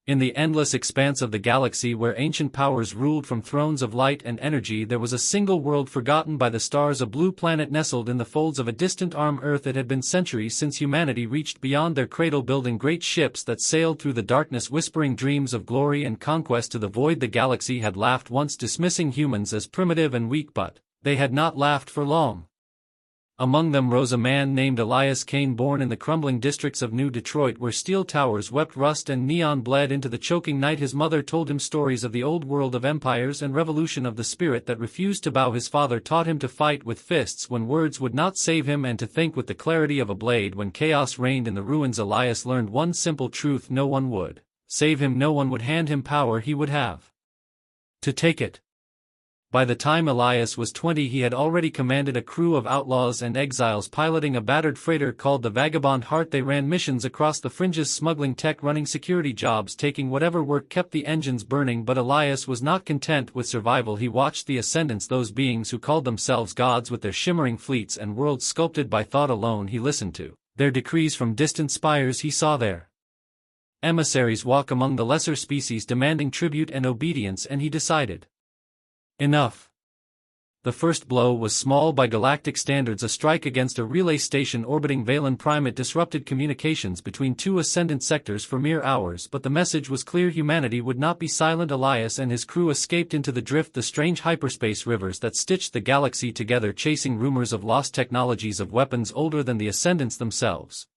In the endless expanse of the galaxy where ancient powers ruled from thrones of light and energy, there was a single world forgotten by the stars, a blue planet nestled in the folds of a distant arm Earth. It had been centuries since humanity reached beyond their cradle, building great ships that sailed through the darkness, whispering dreams of glory and conquest to the void. The galaxy had laughed once, dismissing humans as primitive and weak, but they had not laughed for long. Among them rose a man named Elias Kane, born in the crumbling districts of New Detroit, where steel towers wept rust and neon bled into the choking night. His mother told him stories of the old world, of empires and revolution, of the spirit that refused to bow. His father taught him to fight with fists when words would not save him, and to think with the clarity of a blade when chaos reigned in the ruins. Elias learned one simple truth: no one would save him, no one would hand him power. He would have to take it. By the time Elias was 20, he had already commanded a crew of outlaws and exiles piloting a battered freighter called the Vagabond Heart. They ran missions across the fringes, smuggling tech, running security jobs, taking whatever work kept the engines burning. But Elias was not content with survival. He watched the ascendants, those beings who called themselves gods, with their shimmering fleets and worlds sculpted by thought alone. He listened to their decrees from distant spires. He saw their emissaries walk among the lesser species, demanding tribute and obedience, and he decided, enough. The first blow was small by galactic standards. A strike against a relay station orbiting Valen Prime. It disrupted communications between two ascendant sectors for mere hours, but the message was clear: humanity would not be silent. Elias and his crew escaped into the drift, the strange hyperspace rivers that stitched the galaxy together, chasing rumors of lost technologies, of weapons older than the ascendants themselves.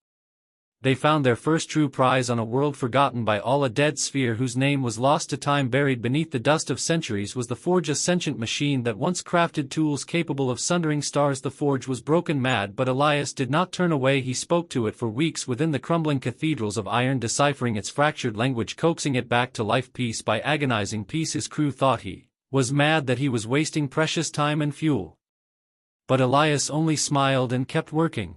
They found their first true prize on a world forgotten by all, a dead sphere whose name was lost to time. Buried beneath the dust of centuries was the Forge, a sentient machine that once crafted tools capable of sundering stars. The Forge was broken mad, but Elias did not turn away. He spoke to it for weeks within the crumbling cathedrals of iron, deciphering its fractured language, coaxing it back to life piece by agonizing piece. His crew thought he was mad, that he was wasting precious time and fuel. But Elias only smiled and kept working.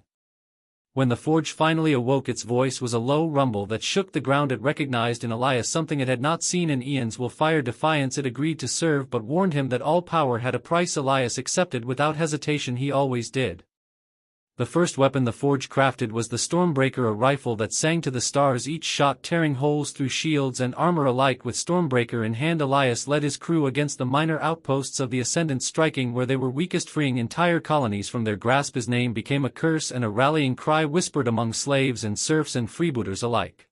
When the Forge finally awoke, its voice was a low rumble that shook the ground. It recognized in Elias something it had not seen in eons. Will fire defiance. It agreed to serve, but warned him that all power had a price. Elias accepted without hesitation. He always did. The first weapon the Forge crafted was the Stormbreaker, a rifle that sang to the stars, each shot tearing holes through shields and armor alike. With Stormbreaker in hand, Elias led his crew against the minor outposts of the Ascendants, striking where they were weakest, freeing entire colonies from their grasp. His name became a curse and a rallying cry whispered among slaves and serfs and freebooters alike.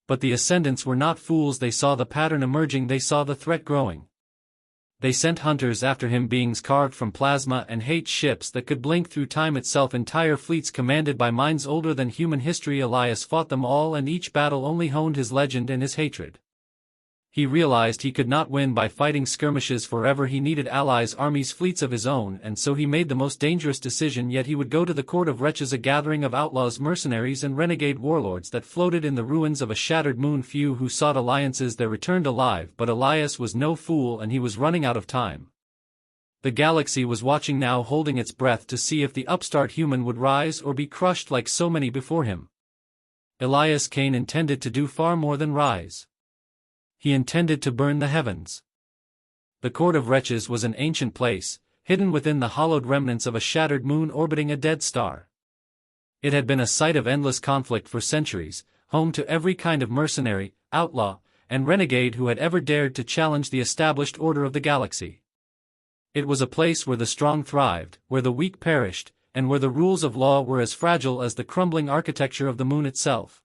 But the Ascendants were not fools. They saw the pattern emerging, they saw the threat growing. They sent hunters after him, beings carved from plasma and hate, ships that could blink through time itself, entire fleets commanded by minds older than human history. Elias fought them all, and each battle only honed his legend and his hatred. He realized he could not win by fighting skirmishes forever. He needed allies, armies, fleets of his own, and so he made the most dangerous decision yet. He would go to the Court of Wretches, a gathering of outlaws, mercenaries, and renegade warlords that floated in the ruins of a shattered moon. Few who sought alliances there returned alive, but Elias was no fool, and he was running out of time. The galaxy was watching now, holding its breath to see if the upstart human would rise or be crushed like so many before him. Elias Kane intended to do far more than rise. He intended to burn the heavens. The Court of Wretches was an ancient place, hidden within the hollowed remnants of a shattered moon orbiting a dead star. It had been a site of endless conflict for centuries, home to every kind of mercenary, outlaw, and renegade who had ever dared to challenge the established order of the galaxy. It was a place where the strong thrived, where the weak perished, and where the rules of law were as fragile as the crumbling architecture of the moon itself.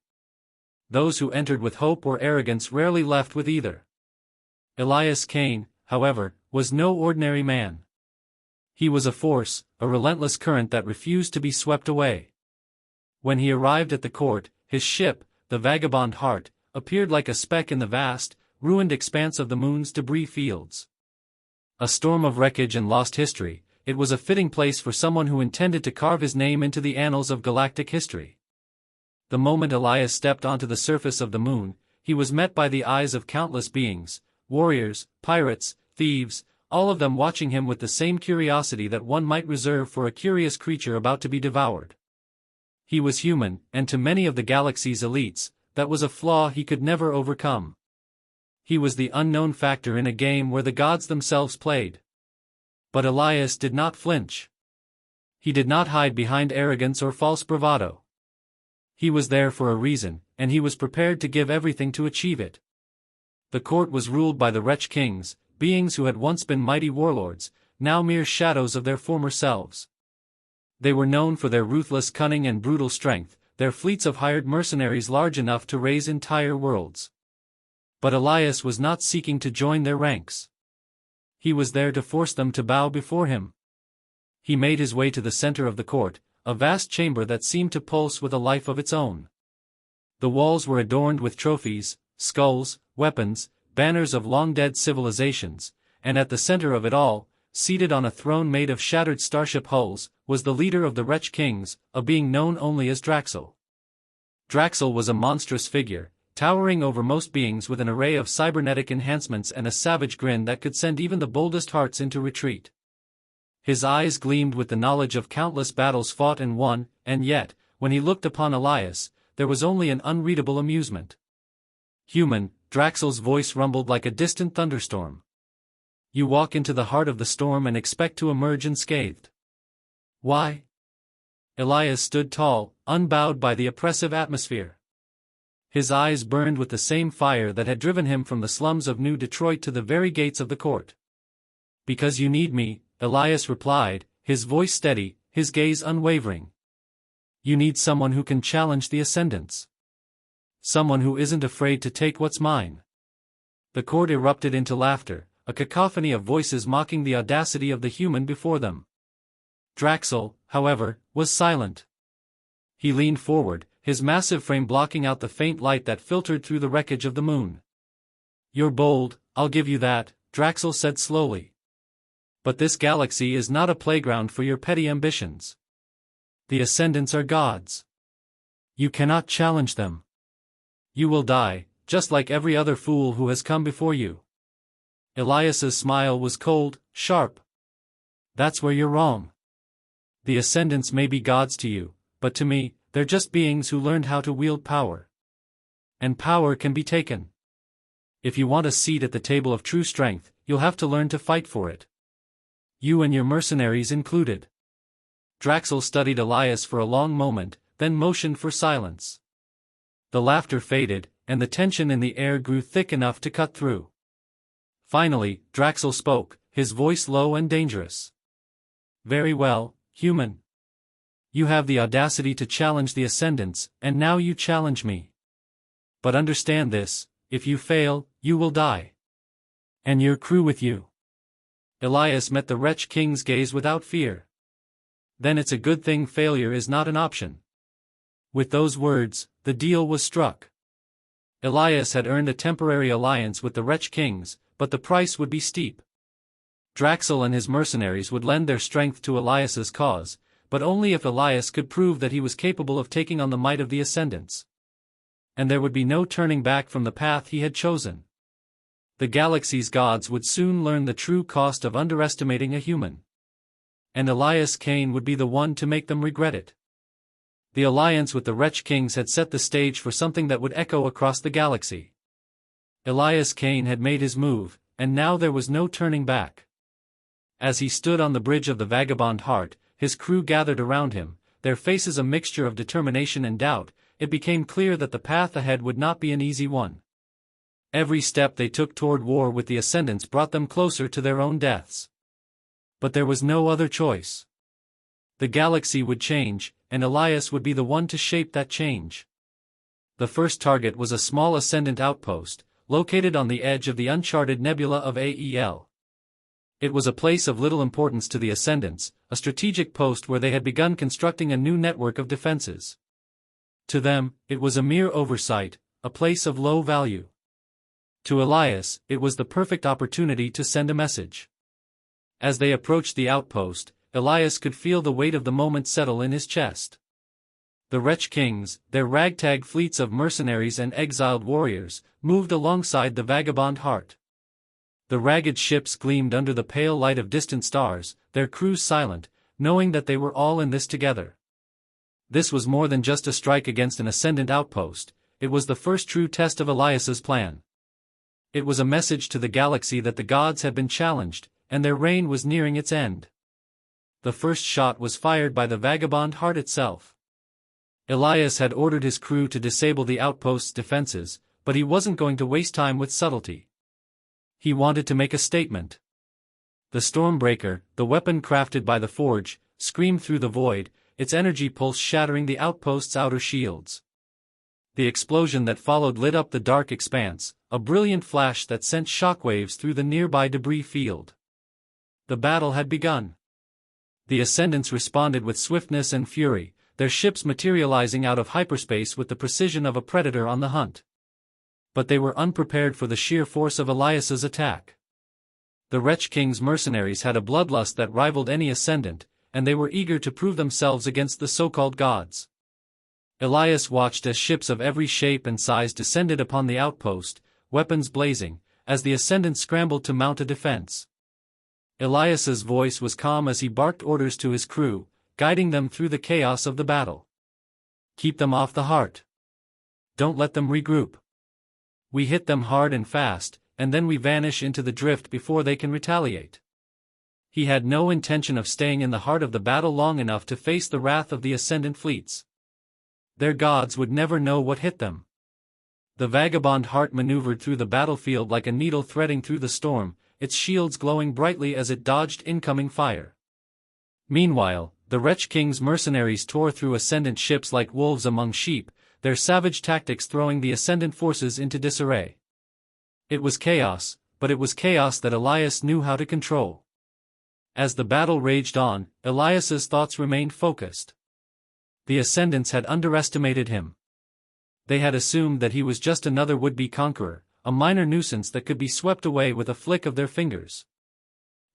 Those who entered with hope or arrogance rarely left with either. Elias Kane, however, was no ordinary man. He was a force, a relentless current that refused to be swept away. When he arrived at the court, his ship, the Vagabond Heart, appeared like a speck in the vast, ruined expanse of the moon's debris fields. A storm of wreckage and lost history, it was a fitting place for someone who intended to carve his name into the annals of galactic history. The moment Elias stepped onto the surface of the moon, he was met by the eyes of countless beings, warriors, pirates, thieves, all of them watching him with the same curiosity that one might reserve for a curious creature about to be devoured. He was human, and to many of the galaxy's elites, that was a flaw he could never overcome. He was the unknown factor in a game where the gods themselves played. But Elias did not flinch. He did not hide behind arrogance or false bravado. He was there for a reason, and he was prepared to give everything to achieve it. The court was ruled by the Wretch Kings, beings who had once been mighty warlords, now mere shadows of their former selves. They were known for their ruthless cunning and brutal strength, their fleets of hired mercenaries large enough to raise entire worlds. But Elias was not seeking to join their ranks. He was there to force them to bow before him. He made his way to the center of the court, a vast chamber that seemed to pulse with a life of its own. The walls were adorned with trophies, skulls, weapons, banners of long-dead civilizations, and at the center of it all, seated on a throne made of shattered starship hulls, was the leader of the Wretch Kings, a being known only as Draxel. Draxel was a monstrous figure, towering over most beings with an array of cybernetic enhancements and a savage grin that could send even the boldest hearts into retreat. His eyes gleamed with the knowledge of countless battles fought and won, and yet, when he looked upon Elias, there was only an unreadable amusement. "Human," Draxel's voice rumbled like a distant thunderstorm. "You walk into the heart of the storm and expect to emerge unscathed. Why?" Elias stood tall, unbowed by the oppressive atmosphere. His eyes burned with the same fire that had driven him from the slums of New Detroit to the very gates of the court. "Because you need me," Elias replied, his voice steady, his gaze unwavering. "You need someone who can challenge the Ascendants. Someone who isn't afraid to take what's mine." The court erupted into laughter, a cacophony of voices mocking the audacity of the human before them. Draxel, however, was silent. He leaned forward, his massive frame blocking out the faint light that filtered through the wreckage of the moon. "You're bold, I'll give you that," Draxel said slowly. "But this galaxy is not a playground for your petty ambitions. The Ascendants are gods. You cannot challenge them. You will die, just like every other fool who has come before you." Elias's smile was cold, sharp. "That's where you're wrong. The Ascendants may be gods to you, but to me, they're just beings who learned how to wield power. And power can be taken. If you want a seat at the table of true strength, you'll have to learn to fight for it. You and your mercenaries included." Draxel studied Elias for a long moment, then motioned for silence. The laughter faded, and the tension in the air grew thick enough to cut through. Finally, Draxel spoke, his voice low and dangerous. "Very well, human. You have the audacity to challenge the Ascendants, and now you challenge me. But understand this, if you fail, you will die. And your crew with you." Elias met the Wretch King's gaze without fear. "Then it's a good thing failure is not an option." With those words, the deal was struck. Elias had earned a temporary alliance with the Wretch Kings, but the price would be steep. Draxel and his mercenaries would lend their strength to Elias's cause, but only if Elias could prove that he was capable of taking on the might of the Ascendants. And there would be no turning back from the path he had chosen. The galaxy's gods would soon learn the true cost of underestimating a human. And Elias Kane would be the one to make them regret it. The alliance with the Wretch Kings had set the stage for something that would echo across the galaxy. Elias Kane had made his move, and now there was no turning back. As he stood on the bridge of the Vagabond Heart, his crew gathered around him, their faces a mixture of determination and doubt. It became clear that the path ahead would not be an easy one. Every step they took toward war with the Ascendants brought them closer to their own deaths. But there was no other choice. The galaxy would change, and Elias would be the one to shape that change. The first target was a small Ascendant outpost, located on the edge of the uncharted nebula of Ael. It was a place of little importance to the Ascendants, a strategic post where they had begun constructing a new network of defenses. To them, it was a mere oversight, a place of low value. To Elias, it was the perfect opportunity to send a message. As they approached the outpost, Elias could feel the weight of the moment settle in his chest. The Wretch Kings, their ragtag fleets of mercenaries and exiled warriors, moved alongside the Vagabond Heart. The ragged ships gleamed under the pale light of distant stars, their crews silent, knowing that they were all in this together. This was more than just a strike against an Ascendant outpost, it was the first true test of Elias's plan. It was a message to the galaxy that the gods had been challenged, and their reign was nearing its end. The first shot was fired by the Vagabond Heart itself. Elias had ordered his crew to disable the outpost's defenses, but he wasn't going to waste time with subtlety. He wanted to make a statement. The Stormbreaker, the weapon crafted by the Forge, screamed through the void, its energy pulse shattering the outpost's outer shields. The explosion that followed lit up the dark expanse, a brilliant flash that sent shockwaves through the nearby debris field. The battle had begun. The Ascendants responded with swiftness and fury, their ships materializing out of hyperspace with the precision of a predator on the hunt. But they were unprepared for the sheer force of Elias's attack. The Wretch King's mercenaries had a bloodlust that rivaled any Ascendant, and they were eager to prove themselves against the so-called gods. Elias watched as ships of every shape and size descended upon the outpost, weapons blazing, as the Ascendants scrambled to mount a defense. Elias's voice was calm as he barked orders to his crew, guiding them through the chaos of the battle. Keep them off the heart. Don't let them regroup. We hit them hard and fast, and then we vanish into the drift before they can retaliate. He had no intention of staying in the heart of the battle long enough to face the wrath of the Ascendant fleets. Their gods would never know what hit them. The Vagabond Heart maneuvered through the battlefield like a needle threading through the storm, its shields glowing brightly as it dodged incoming fire. Meanwhile, the Wretch King's mercenaries tore through Ascendant ships like wolves among sheep, their savage tactics throwing the Ascendant forces into disarray. It was chaos, but it was chaos that Elias knew how to control. As the battle raged on, Elias's thoughts remained focused. The Ascendants had underestimated him. They had assumed that he was just another would-be conqueror, a minor nuisance that could be swept away with a flick of their fingers.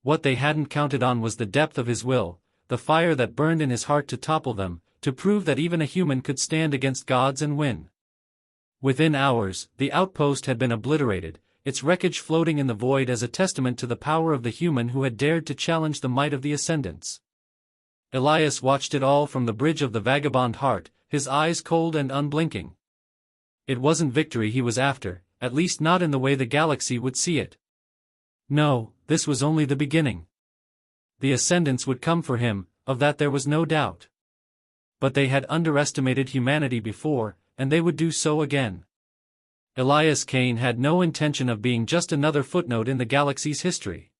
What they hadn't counted on was the depth of his will, the fire that burned in his heart to topple them, to prove that even a human could stand against gods and win. Within hours, the outpost had been obliterated, its wreckage floating in the void as a testament to the power of the human who had dared to challenge the might of the Ascendants. Elias watched it all from the bridge of the Vagabond Heart, his eyes cold and unblinking. It wasn't victory he was after, at least not in the way the galaxy would see it. No, this was only the beginning. The Ascendants would come for him, of that there was no doubt. But they had underestimated humanity before, and they would do so again. Elias Kane had no intention of being just another footnote in the galaxy's history.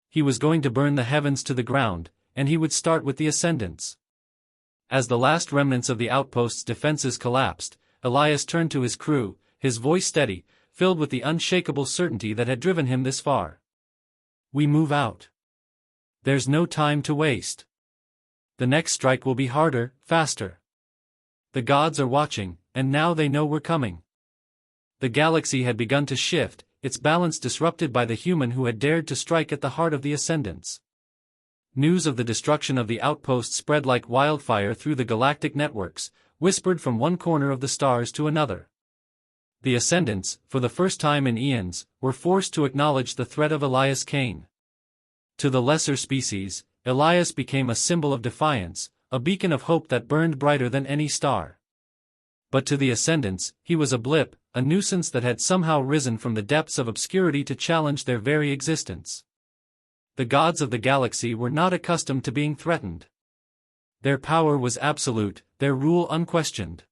He was going to burn the heavens to the ground, and he would start with the Ascendants. As the last remnants of the outpost's defenses collapsed, Elias turned to his crew, his voice steady, filled with the unshakable certainty that had driven him this far. We move out. There's no time to waste. The next strike will be harder, faster. The gods are watching, and now they know we're coming. The galaxy had begun to shift, its balance disrupted by the human who had dared to strike at the heart of the Ascendants. News of the destruction of the outpost spread like wildfire through the galactic networks, whispered from one corner of the stars to another. The Ascendants, for the first time in eons, were forced to acknowledge the threat of Elias Kane. To the lesser species, Elias became a symbol of defiance, a beacon of hope that burned brighter than any star. But to the Ascendants, he was a blip, a nuisance that had somehow risen from the depths of obscurity to challenge their very existence. The gods of the galaxy were not accustomed to being threatened. Their power was absolute, their rule unquestioned.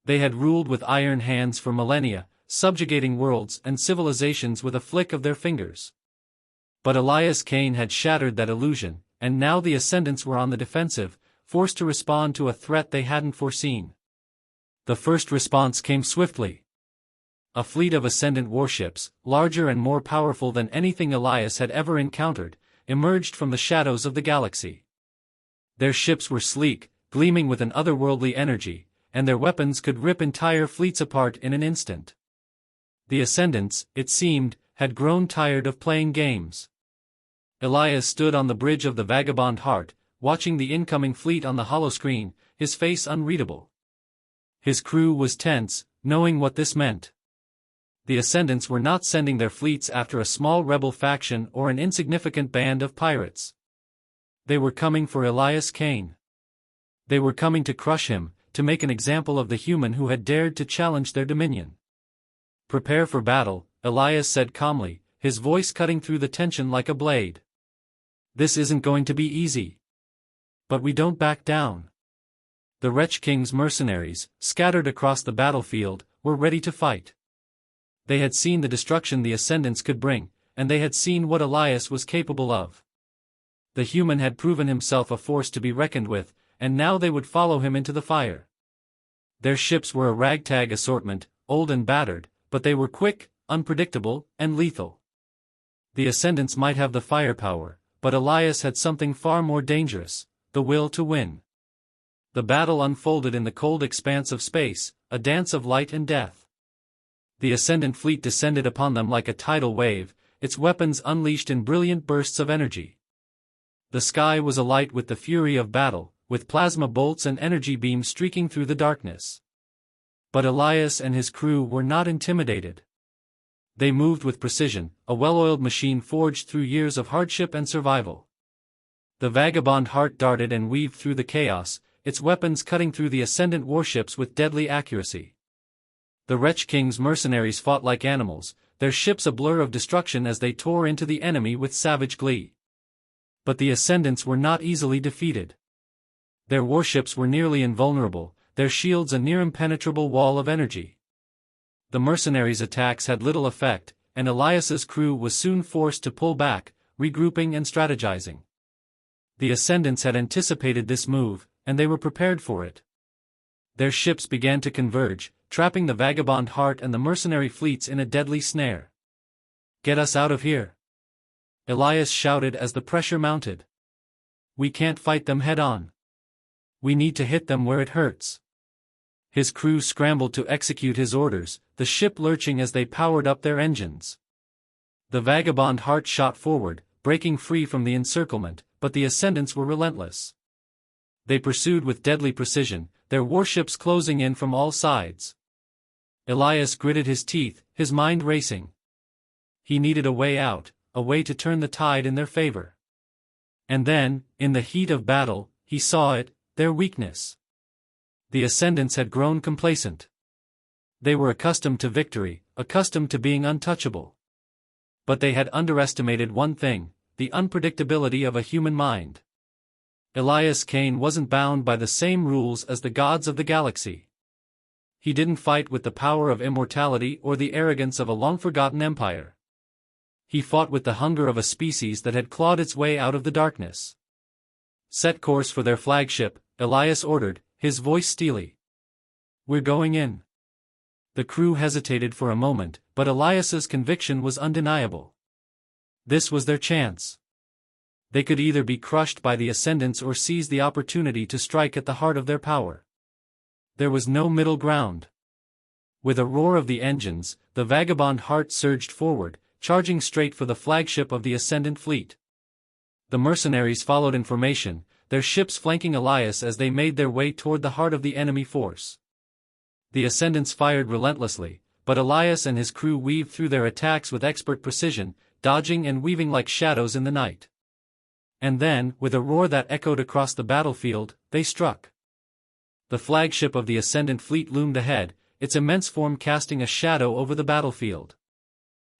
They had ruled with iron hands for millennia, subjugating worlds and civilizations with a flick of their fingers. But Elias Kane had shattered that illusion, and now the Ascendants were on the defensive, forced to respond to a threat they hadn't foreseen. The first response came swiftly. A fleet of Ascendant warships, larger and more powerful than anything Elias had ever encountered, emerged from the shadows of the galaxy. Their ships were sleek, gleaming with an otherworldly energy, and their weapons could rip entire fleets apart in an instant. The Ascendants, it seemed, had grown tired of playing games. Elias stood on the bridge of the Vagabond Heart, watching the incoming fleet on the holoscreen, his face unreadable. His crew was tense, knowing what this meant. The Ascendants were not sending their fleets after a small rebel faction or an insignificant band of pirates. They were coming for Elias Kane. They were coming to crush him, to make an example of the human who had dared to challenge their dominion. Prepare for battle, Elias said calmly, his voice cutting through the tension like a blade. This isn't going to be easy. But we don't back down. The Wretch King's mercenaries, scattered across the battlefield, were ready to fight. They had seen the destruction the Ascendants could bring, and they had seen what Elias was capable of. The human had proven himself a force to be reckoned with, and now they would follow him into the fire. Their ships were a ragtag assortment, old and battered, but they were quick, unpredictable, and lethal. The Ascendants might have the firepower, but Elias had something far more dangerous: the will to win. The battle unfolded in the cold expanse of space, a dance of light and death. The Ascendant fleet descended upon them like a tidal wave, its weapons unleashed in brilliant bursts of energy. The sky was alight with the fury of battle, with plasma bolts and energy beams streaking through the darkness. But Elias and his crew were not intimidated. They moved with precision, a well-oiled machine forged through years of hardship and survival. The Vagabond Heart darted and weaved through the chaos, its weapons cutting through the Ascendant warships with deadly accuracy. The Wretch King's mercenaries fought like animals, their ships a blur of destruction as they tore into the enemy with savage glee. But the Ascendants were not easily defeated. Their warships were nearly invulnerable, their shields a near impenetrable wall of energy. The mercenaries' attacks had little effect, and Elias's crew was soon forced to pull back, regrouping and strategizing. The Ascendants had anticipated this move, and they were prepared for it. Their ships began to converge, trapping the Vagabond Heart and the mercenary fleets in a deadly snare. "Get us out of here!" Elias shouted as the pressure mounted. "We can't fight them head-on. We need to hit them where it hurts." His crew scrambled to execute his orders, the ship lurching as they powered up their engines. The Vagabond Heart shot forward, breaking free from the encirclement, but the Ascendants were relentless. They pursued with deadly precision, their warships closing in from all sides. Elias gritted his teeth, his mind racing. He needed a way out, a way to turn the tide in their favor. And then, in the heat of battle, he saw it, their weakness. The Ascendants had grown complacent. They were accustomed to victory, accustomed to being untouchable. But they had underestimated one thing: the unpredictability of a human mind. Elias Kane wasn't bound by the same rules as the gods of the galaxy. He didn't fight with the power of immortality or the arrogance of a long-forgotten empire. He fought with the hunger of a species that had clawed its way out of the darkness. "Set course for their flagship," Elias ordered, his voice steely. "We're going in." The crew hesitated for a moment, but Elias's conviction was undeniable. This was their chance. They could either be crushed by the Ascendants or seize the opportunity to strike at the heart of their power. There was no middle ground. With a roar of the engines, the Vagabond Heart surged forward, charging straight for the flagship of the Ascendant fleet. The mercenaries followed in formation, their ships flanking Elias as they made their way toward the heart of the enemy force. The Ascendants fired relentlessly, but Elias and his crew weaved through their attacks with expert precision, dodging and weaving like shadows in the night. And then, with a roar that echoed across the battlefield, they struck. The flagship of the Ascendant fleet loomed ahead, its immense form casting a shadow over the battlefield.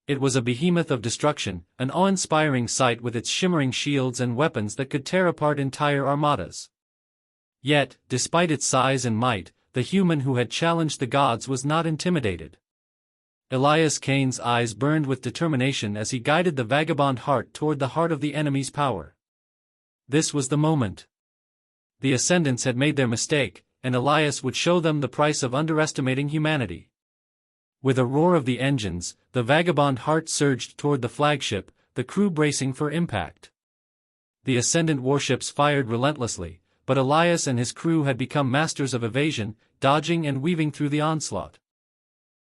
It was a behemoth of destruction, an awe-inspiring sight with its shimmering shields and weapons that could tear apart entire armadas. Yet, despite its size and might, the human who had challenged the gods was not intimidated. Elias Kane's eyes burned with determination as he guided the Vagabond Heart toward the heart of the enemy's power. This was the moment. The Ascendants had made their mistake, and Elias would show them the price of underestimating humanity. With a roar of the engines, the Vagabond Heart surged toward the flagship, the crew bracing for impact. The Ascendant warships fired relentlessly, but Elias and his crew had become masters of evasion, dodging and weaving through the onslaught.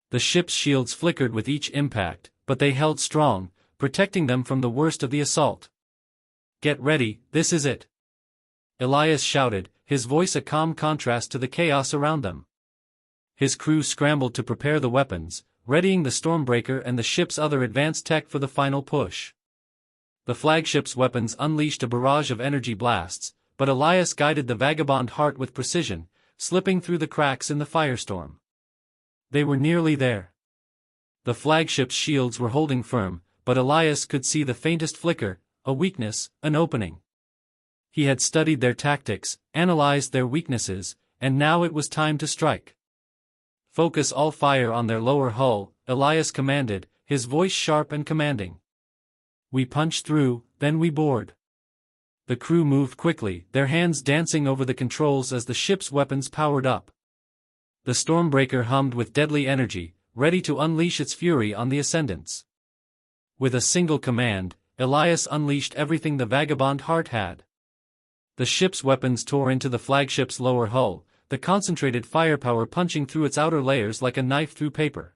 The ship's shields flickered with each impact, but they held strong, protecting them from the worst of the assault. "Get ready, this is it!" Elias shouted, his voice a calm contrast to the chaos around them. His crew scrambled to prepare the weapons, readying the Stormbreaker and the ship's other advanced tech for the final push. The flagship's weapons unleashed a barrage of energy blasts, but Elias guided the Vagabond Heart with precision, slipping through the cracks in the firestorm. They were nearly there. The flagship's shields were holding firm, but Elias could see the faintest flicker, a weakness, an opening. He had studied their tactics, analyzed their weaknesses, and now it was time to strike. "Focus all fire on their lower hull," Elias commanded, his voice sharp and commanding. We punched through, then we bored. The crew moved quickly, their hands dancing over the controls as the ship's weapons powered up. The Stormbreaker hummed with deadly energy, ready to unleash its fury on the Ascendants. With a single command, Elias unleashed everything the Vagabond heart had. The ship's weapons tore into the flagship's lower hull, the concentrated firepower punching through its outer layers like a knife through paper.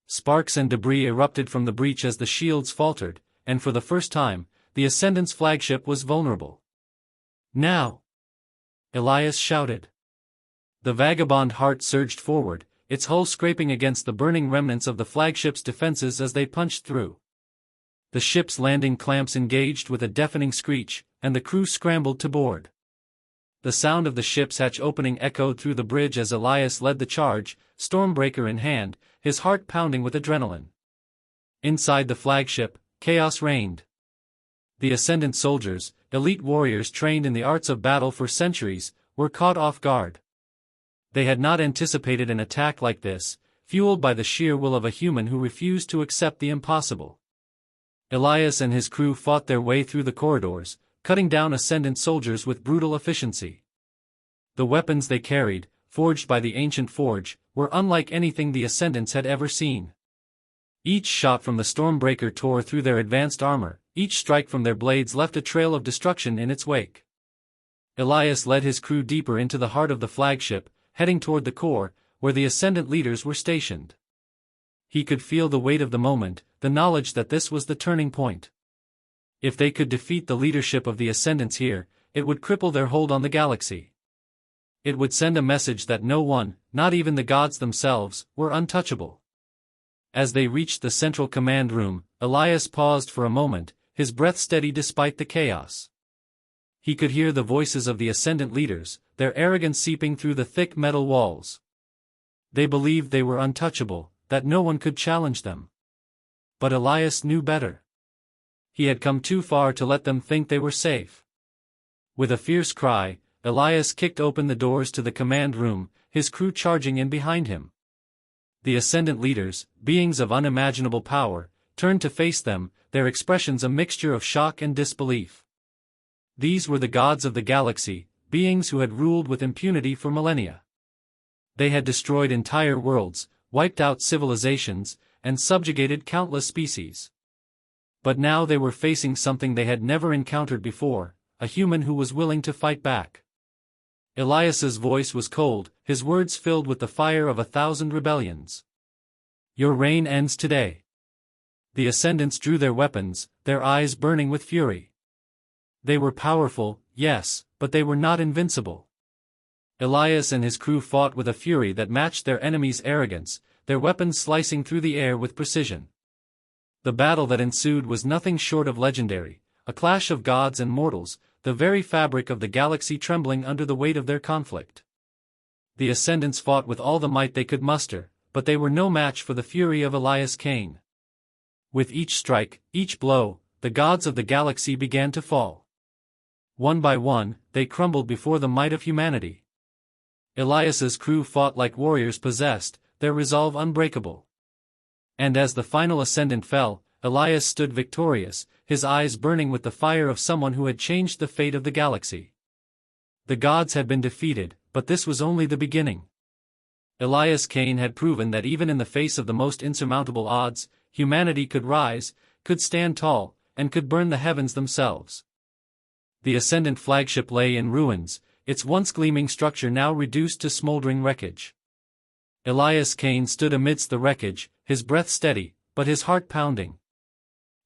Sparks and debris erupted from the breach as the shields faltered, and for the first time, the Ascendant's flagship was vulnerable. "Now!" Elias shouted. The Vagabond heart surged forward, its hull scraping against the burning remnants of the flagship's defenses as they punched through. The ship's landing clamps engaged with a deafening screech, and the crew scrambled to board. The sound of the ship's hatch opening echoed through the bridge as Elias led the charge, Stormbreaker in hand, his heart pounding with adrenaline. Inside the flagship, chaos reigned. The Ascendant soldiers, elite warriors trained in the arts of battle for centuries, were caught off guard. They had not anticipated an attack like this, fueled by the sheer will of a human who refused to accept the impossible. Elias and his crew fought their way through the corridors, cutting down Ascendant soldiers with brutal efficiency. The weapons they carried, forged by the ancient forge, were unlike anything the Ascendants had ever seen. Each shot from the Stormbreaker tore through their advanced armor, each strike from their blades left a trail of destruction in its wake. Elias led his crew deeper into the heart of the flagship, heading toward the core, where the Ascendant leaders were stationed. He could feel the weight of the moment, the knowledge that this was the turning point. If they could defeat the leadership of the Ascendants here, it would cripple their hold on the galaxy. It would send a message that no one, not even the gods themselves, were untouchable. As they reached the central command room, Elias paused for a moment, his breath steady despite the chaos. He could hear the voices of the Ascendant leaders, their arrogance seeping through the thick metal walls. They believed they were untouchable, that no one could challenge them. But Elias knew better. He had come too far to let them think they were safe. With a fierce cry, Elias kicked open the doors to the command room, his crew charging in behind him. The Ascendant leaders, beings of unimaginable power, turned to face them, their expressions a mixture of shock and disbelief. These were the gods of the galaxy, beings who had ruled with impunity for millennia. They had destroyed entire worlds, wiped out civilizations, and subjugated countless species. But now they were facing something they had never encountered before, a human who was willing to fight back. Elias's voice was cold, his words filled with the fire of 1,000 rebellions. "Your reign ends today." The Ascendants drew their weapons, their eyes burning with fury. They were powerful, yes, but they were not invincible. Elias and his crew fought with a fury that matched their enemies' arrogance, their weapons slicing through the air with precision. The battle that ensued was nothing short of legendary, a clash of gods and mortals, the very fabric of the galaxy trembling under the weight of their conflict. The Ascendants fought with all the might they could muster, but they were no match for the fury of Elias Kane. With each strike, each blow, the gods of the galaxy began to fall. One by one, they crumbled before the might of humanity. Elias's crew fought like warriors possessed, their resolve unbreakable. And as the final Ascendant fell, Elias stood victorious, his eyes burning with the fire of someone who had changed the fate of the galaxy. The gods had been defeated, but this was only the beginning. Elias Kane had proven that even in the face of the most insurmountable odds, humanity could rise, could stand tall, and could burn the heavens themselves. The Ascendant flagship lay in ruins, its once gleaming structure now reduced to smoldering wreckage. Elias Kane stood amidst the wreckage, his breath steady, but his heart pounding.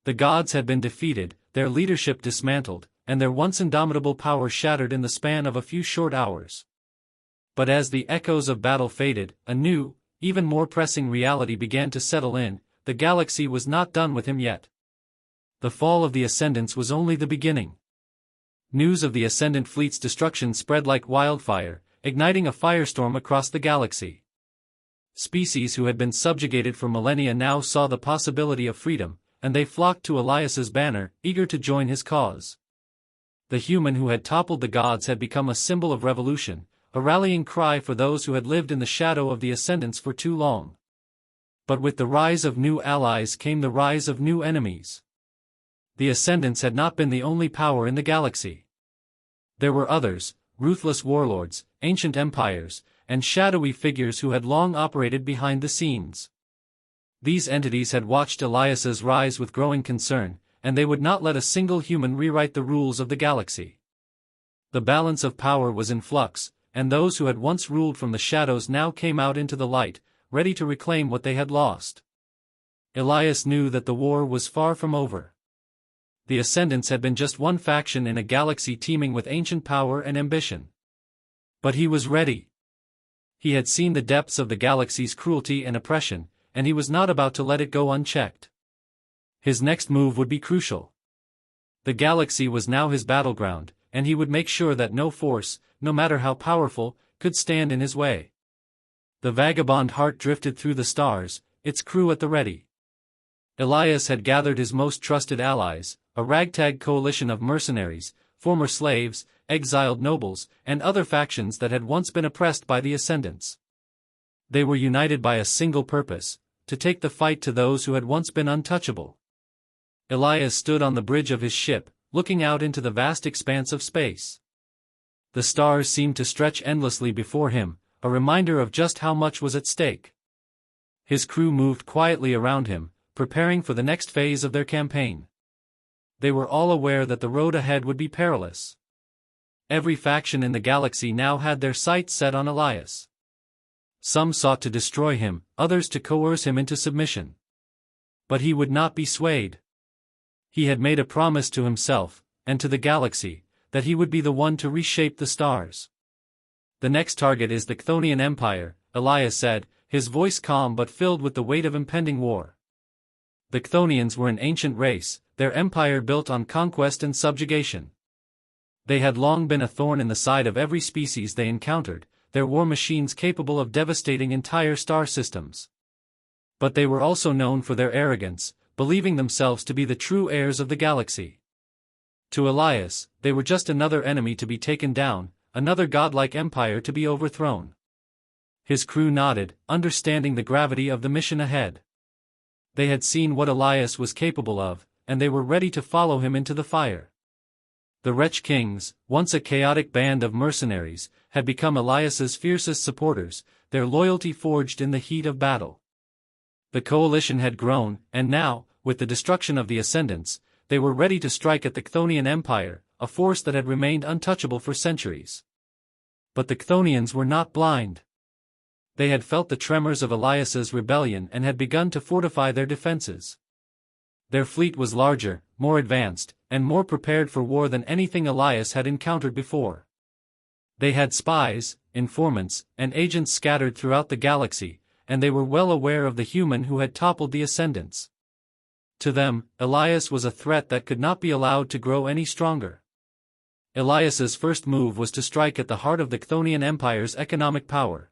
The gods had been defeated, their leadership dismantled, and their once indomitable power shattered in the span of a few short hours. But as the echoes of battle faded, a new, even more pressing reality began to settle in. The galaxy was not done with him yet. The fall of the Ascendants was only the beginning. News of the Ascendant fleet's destruction spread like wildfire, igniting a firestorm across the galaxy. Species who had been subjugated for millennia now saw the possibility of freedom, and they flocked to Elias's banner, eager to join his cause. The human who had toppled the gods had become a symbol of revolution, a rallying cry for those who had lived in the shadow of the Ascendants for too long. But with the rise of new allies came the rise of new enemies. The Ascendants had not been the only power in the galaxy. There were others, ruthless warlords, ancient empires, and shadowy figures who had long operated behind the scenes. These entities had watched Elias's rise with growing concern, and they would not let a single human rewrite the rules of the galaxy. The balance of power was in flux, and those who had once ruled from the shadows now came out into the light, ready to reclaim what they had lost. Elias knew that the war was far from over. The Ascendants had been just one faction in a galaxy teeming with ancient power and ambition. But he was ready. He had seen the depths of the galaxy's cruelty and oppression, and he was not about to let it go unchecked. His next move would be crucial. The galaxy was now his battleground, and he would make sure that no force, no matter how powerful, could stand in his way. The vagabond heart drifted through the stars, its crew at the ready. Elias had gathered his most trusted allies, a ragtag coalition of mercenaries, former slaves, exiled nobles, and other factions that had once been oppressed by the Ascendants. They were united by a single purpose: to take the fight to those who had once been untouchable. Elias stood on the bridge of his ship, looking out into the vast expanse of space. The stars seemed to stretch endlessly before him, a reminder of just how much was at stake. His crew moved quietly around him, preparing for the next phase of their campaign. They were all aware that the road ahead would be perilous. Every faction in the galaxy now had their sights set on Elias. Some sought to destroy him, others to coerce him into submission. But he would not be swayed. He had made a promise to himself, and to the galaxy, that he would be the one to reshape the stars. "The next target is the Chthonian Empire," Elias said, his voice calm but filled with the weight of impending war. The Chthonians were an ancient race, their empire built on conquest and subjugation. They had long been a thorn in the side of every species they encountered, their war machines capable of devastating entire star systems. But they were also known for their arrogance, believing themselves to be the true heirs of the galaxy. To Elias, they were just another enemy to be taken down, another godlike empire to be overthrown. His crew nodded, understanding the gravity of the mission ahead. They had seen what Elias was capable of, and they were ready to follow him into the fire. The Wretch Kings, once a chaotic band of mercenaries, had become Elias's fiercest supporters, their loyalty forged in the heat of battle. The coalition had grown, and now, with the destruction of the Ascendants, they were ready to strike at the Chthonian Empire, a force that had remained untouchable for centuries. But the Chthonians were not blind. They had felt the tremors of Elias's rebellion and had begun to fortify their defenses. Their fleet was larger, more advanced, and more prepared for war than anything Elias had encountered before. They had spies, informants, and agents scattered throughout the galaxy, and they were well aware of the human who had toppled the Ascendants. To them, Elias was a threat that could not be allowed to grow any stronger. Elias's first move was to strike at the heart of the Chthonian Empire's economic power.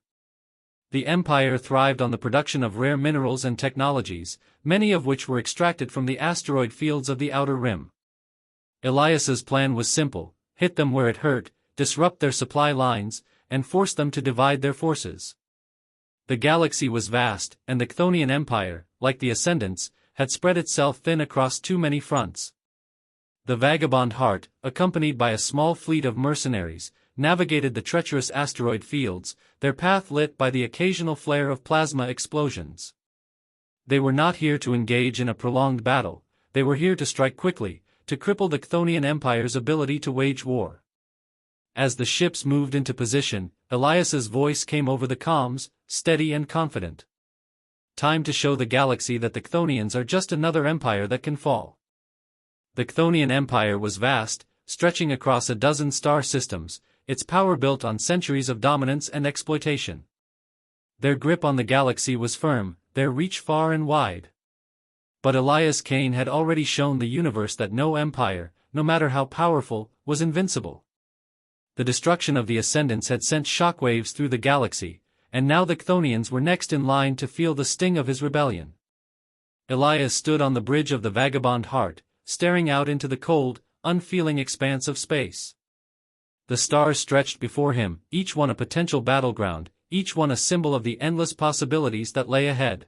The empire thrived on the production of rare minerals and technologies, many of which were extracted from the asteroid fields of the Outer Rim. Elias's plan was simple: hit them where it hurt, disrupt their supply lines, and force them to divide their forces. The galaxy was vast, and the Chthonian Empire, like the Ascendants, had spread itself thin across too many fronts. The Vagabond Heart, accompanied by a small fleet of mercenaries, navigated the treacherous asteroid fields, their path lit by the occasional flare of plasma explosions. They were not here to engage in a prolonged battle, they were here to strike quickly, to cripple the Chthonian Empire's ability to wage war. As the ships moved into position, Elias's voice came over the comms, steady and confident. "Time to show the galaxy that the Chthonians are just another empire that can fall." The Chthonian Empire was vast, stretching across a dozen star systems, its power built on centuries of dominance and exploitation. Their grip on the galaxy was firm, their reach far and wide. But Elias Kane had already shown the universe that no empire, no matter how powerful, was invincible. The destruction of the Ascendants had sent shockwaves through the galaxy, and now the Chthonians were next in line to feel the sting of his rebellion. Elias stood on the bridge of the Vagabond Heart, staring out into the cold, unfeeling expanse of space. The stars stretched before him, each one a potential battleground, each one a symbol of the endless possibilities that lay ahead.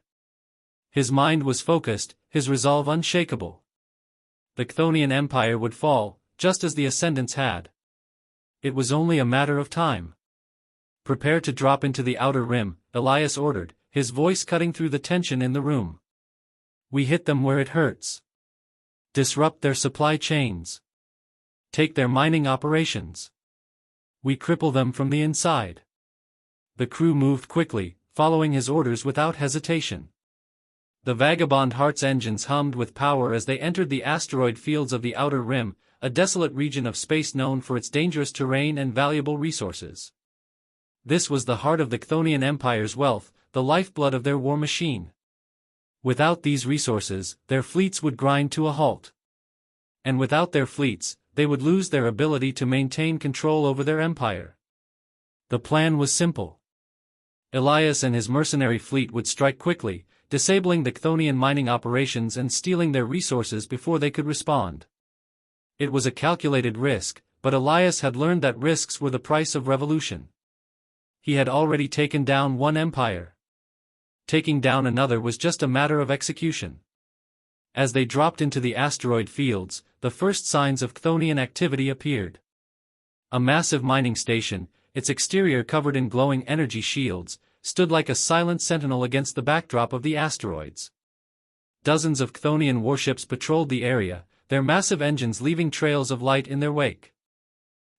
His mind was focused, his resolve unshakable. The Chthonian Empire would fall, just as the Ascendants had. It was only a matter of time. "Prepare to drop into the outer rim," Elias ordered, his voice cutting through the tension in the room. "We hit them where it hurts. Disrupt their supply chains. Take their mining operations. We cripple them from the inside." The crew moved quickly, following his orders without hesitation. The Vagabond Heart's engines hummed with power as they entered the asteroid fields of the Outer Rim, a desolate region of space known for its dangerous terrain and valuable resources. This was the heart of the Chthonian Empire's wealth, the lifeblood of their war machine. Without these resources, their fleets would grind to a halt. And without their fleets, they would lose their ability to maintain control over their empire. The plan was simple. Elias and his mercenary fleet would strike quickly, disabling the Chthonian mining operations and stealing their resources before they could respond. It was a calculated risk, but Elias had learned that risks were the price of revolution. He had already taken down one empire. Taking down another was just a matter of execution. As they dropped into the asteroid fields, the first signs of Chthonian activity appeared. A massive mining station, its exterior covered in glowing energy shields, stood like a silent sentinel against the backdrop of the asteroids. Dozens of Chthonian warships patrolled the area, their massive engines leaving trails of light in their wake.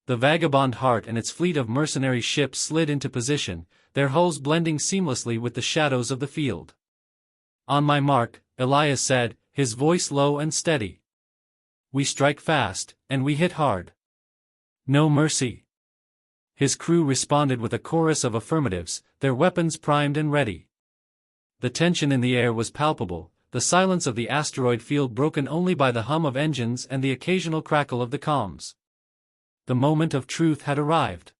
The Vagabond Heart and its fleet of mercenary ships slid into position, their hulls blending seamlessly with the shadows of the field. "On my mark," Elias said, his voice low and steady. "We strike fast, and we hit hard. No mercy." His crew responded with a chorus of affirmatives, their weapons primed and ready. The tension in the air was palpable, the silence of the asteroid field broken only by the hum of engines and the occasional crackle of the comms. The moment of truth had arrived.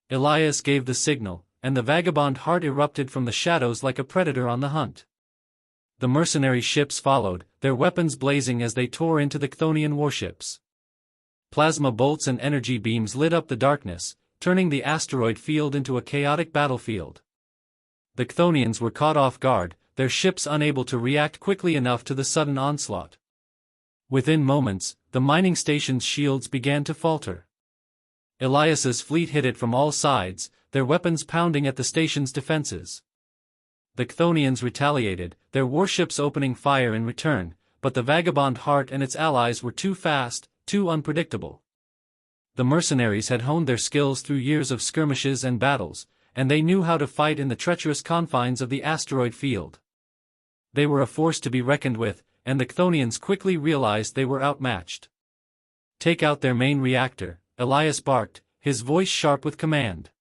Elias gave the signal, and the Vagabond Heart erupted from the shadows like a predator on the hunt. The mercenary ships followed, their weapons blazing as they tore into the Chthonian warships. Plasma bolts and energy beams lit up the darkness, turning the asteroid field into a chaotic battlefield. The Chthonians were caught off guard, their ships unable to react quickly enough to the sudden onslaught. Within moments, the mining station's shields began to falter. Elias's fleet hit it from all sides, their weapons pounding at the station's defenses. The Chthonians retaliated, their warships opening fire in return, but the Vagabond Heart and its allies were too fast, too unpredictable. The mercenaries had honed their skills through years of skirmishes and battles, and they knew how to fight in the treacherous confines of the asteroid field. They were a force to be reckoned with, and the Chthonians quickly realized they were outmatched. "Take out their main reactor," Elias barked, his voice sharp with command.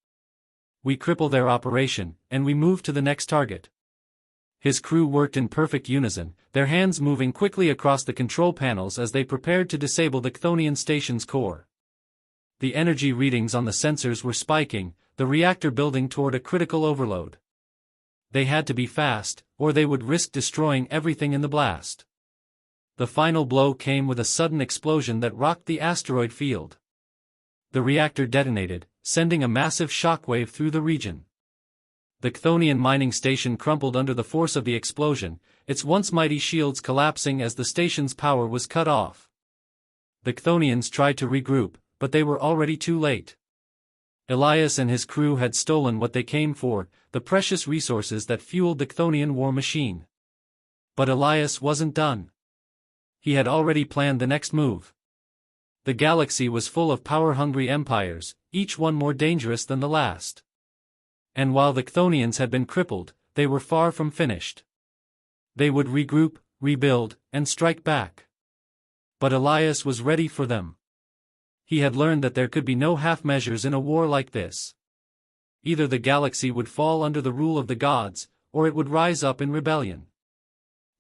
"We cripple their operation, and we move to the next target." His crew worked in perfect unison, their hands moving quickly across the control panels as they prepared to disable the Chthonian station's core. The energy readings on the sensors were spiking, the reactor building toward a critical overload. They had to be fast, or they would risk destroying everything in the blast. The final blow came with a sudden explosion that rocked the asteroid field. The reactor detonated, sending a massive shockwave through the region. The Chthonian mining station crumpled under the force of the explosion, its once mighty shields collapsing as the station's power was cut off. The Chthonians tried to regroup, but they were already too late. Elias and his crew had stolen what they came for, the precious resources that fueled the Chthonian war machine. But Elias wasn't done. He had already planned the next move. The galaxy was full of power-hungry empires, each one more dangerous than the last. And while the Chthonians had been crippled, they were far from finished. They would regroup, rebuild, and strike back. But Elias was ready for them. He had learned that there could be no half-measures in a war like this. Either the galaxy would fall under the rule of the gods, or it would rise up in rebellion.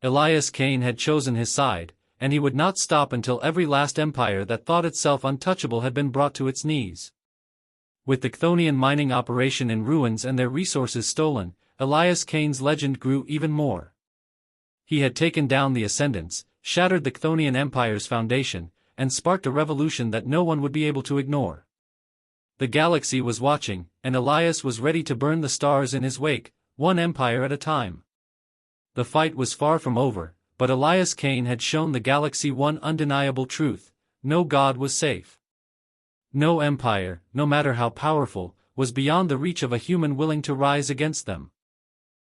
Elias Kane had chosen his side, and he would not stop until every last empire that thought itself untouchable had been brought to its knees. With the Chthonian mining operation in ruins and their resources stolen, Elias Kane's legend grew even more. He had taken down the Ascendants, shattered the Chthonian Empire's foundation, and sparked a revolution that no one would be able to ignore. The galaxy was watching, and Elias was ready to burn the stars in his wake, one empire at a time. The fight was far from over, but Elias Kane had shown the galaxy one undeniable truth: no god was safe. No empire, no matter how powerful, was beyond the reach of a human willing to rise against them.